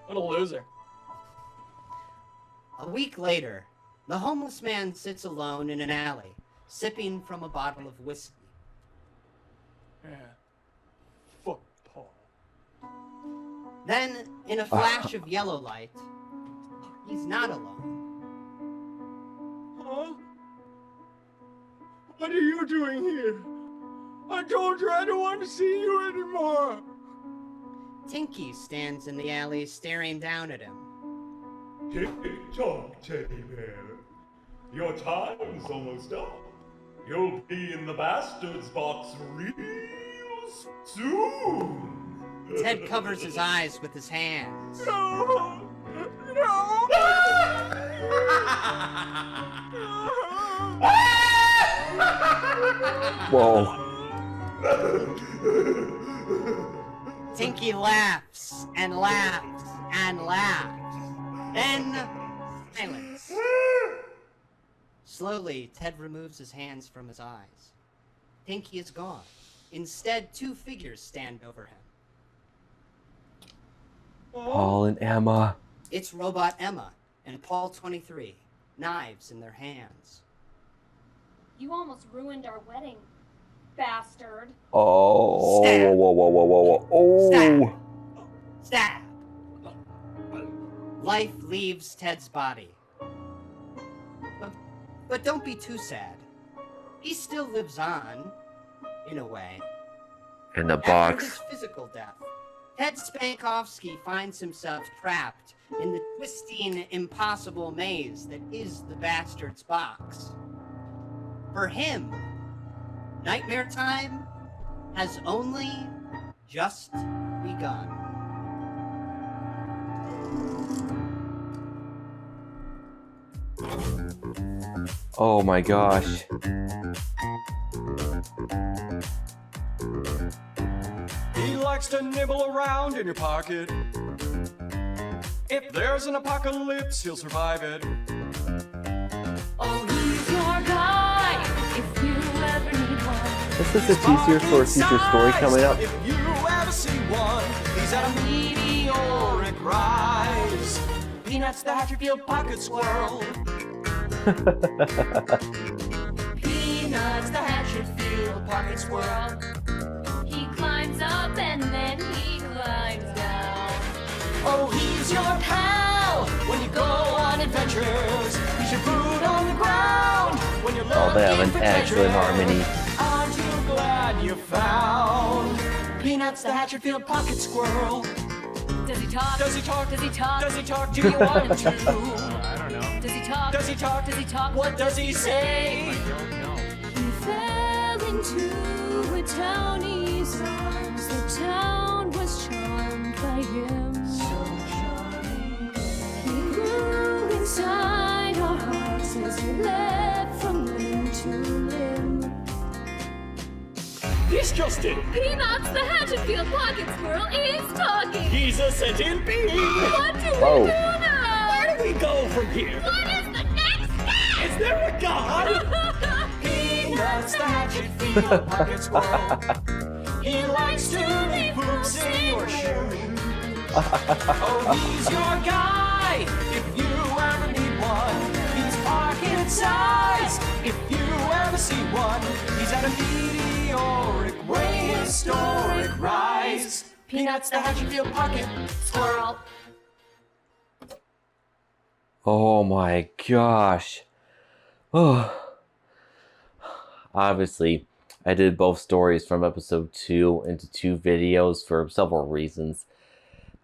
What a loser. A week later, the homeless man sits alone in an alley, sipping from a bottle of whiskey. Yeah. Fuck Paul. Then, in a flash of yellow light, he's not alone. Huh? What are you doing here? I told you I don't want to see you anymore. Tinky stands in the alley staring down at him. Tick-tock, teddy bear. Your time's almost up. You'll be in the bastard's box real soon. Ted covers his eyes with his hands. No! No! Whoa. Tinky laughs and laughs and laughs. Then, silence. Slowly, Ted removes his hands from his eyes. Tinky is gone. Instead, two figures stand over him. Paul and Emma. It's Robot Emma and Paul 23, knives in their hands. You almost ruined our wedding, bastard. Oh. Stab. Whoa, whoa, whoa, whoa, whoa. Oh. Stab. Stab. Life leaves Ted's body. But don't be too sad. He still lives on, in a way. In the After box. his physical death, Ted Spankovsky finds himself trapped in the twisting, impossible maze that is the bastard's box. For him, nightmare time has only just begun. Oh my gosh. He likes to nibble around in your pocket. If there's an apocalypse, he'll survive it. Oh, he's your guy, if you ever need one. This is a teaser for a future story coming up. If you ever see one, he's at a meteoric rise. Peanuts the Hatchetfield pocket squirrel. Peanuts, the Hatchetfield pocket squirrel. He climbs up and then he climbs down. Oh, he's your pal when you go on adventures. He's your food on the ground when you're looking Oh, they have an for excellent treasure. harmony. Aren't you glad you found Peanuts, the Hatchetfield pocket squirrel? Does he talk? Does he talk? Does he talk? Does he talk? Do you want him to? I don't know. Does he talk? Does he talk? Does he talk? What does he say? I don't know. He fell into a townie's arms. The town was charmed by him. He grew inside our hearts as he leapt from limb to limb. He's just in. Peanuts, the Hatchetfield pocket squirrel, is talking. He's a sentient being. What do we Whoa. do now? Where do we go from here? What is the next step? Is there a god? Peanuts, the Hatchetfield pocket squirrel. He likes to leave poops in your shoe. Oh, he's your guy if you ever need one. He's pocket size if you ever see one. He's at a meteoric, historic rise. Peanuts, the Hatchetfield pocket squirrel. Oh my gosh. Oh. Obviously, I did both stories from episode 2 into 2 videos for several reasons.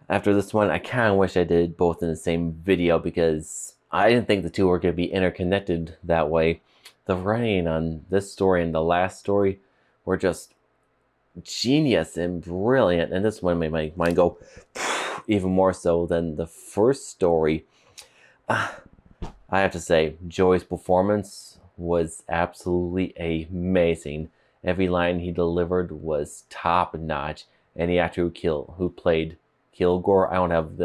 After this one, I kind of wish I did both in the same video because I didn't think the two were going to be interconnected that way. The writing on this story and the last story were just genius and brilliant, and this one made my mind go even more so than the first story. I have to say, Joey's performance was absolutely amazing. Every line he delivered was top notch, and the actor who played Kilgore, I don't have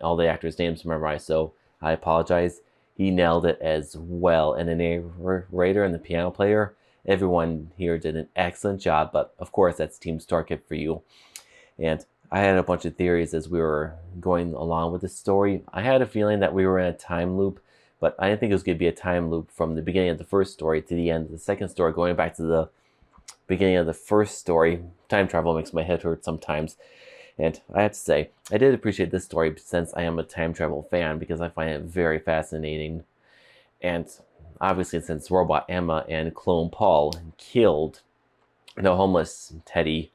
all the actors' names memorized, so I apologize. He nailed it as well, and the narrator and the piano player, everyone here did an excellent job, but of course that's Team StarKid for you. And I had a bunch of theories as we were going along with the story. I had a feeling that we were in a time loop, but I didn't think it was going to be a time loop from the beginning of the first story to the end of the second story, going back to the beginning of the first story. Time travel makes my head hurt sometimes. And I have to say, I did appreciate this story since I am a time travel fan because I find it very fascinating. And obviously, since Robot Emma and Clone Paul killed the homeless Teddy,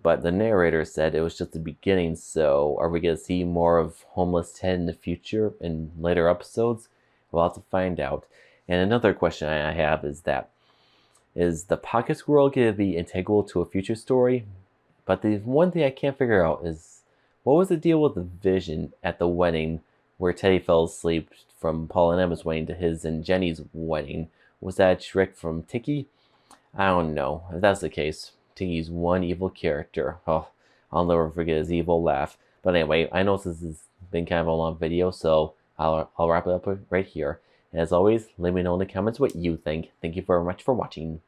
but the narrator said it was just the beginning, so are we going to see more of homeless Ted in the future in later episodes? We'll have to find out. And another question I have is that, is the pocket squirrel going to be integral to a future story? But the one thing I can't figure out is, what was the deal with the vision at the wedding where Teddy fell asleep from Paul and Emma's wedding to his and Jenny's wedding? Was that a trick from Tiki? I don't know. If that's the case, Tiki's one evil character. Oh, I'll never forget his evil laugh. But anyway, I know this has been kind of a long video, so I'll wrap it up right here. And as always, let me know in the comments what you think. Thank you very much for watching.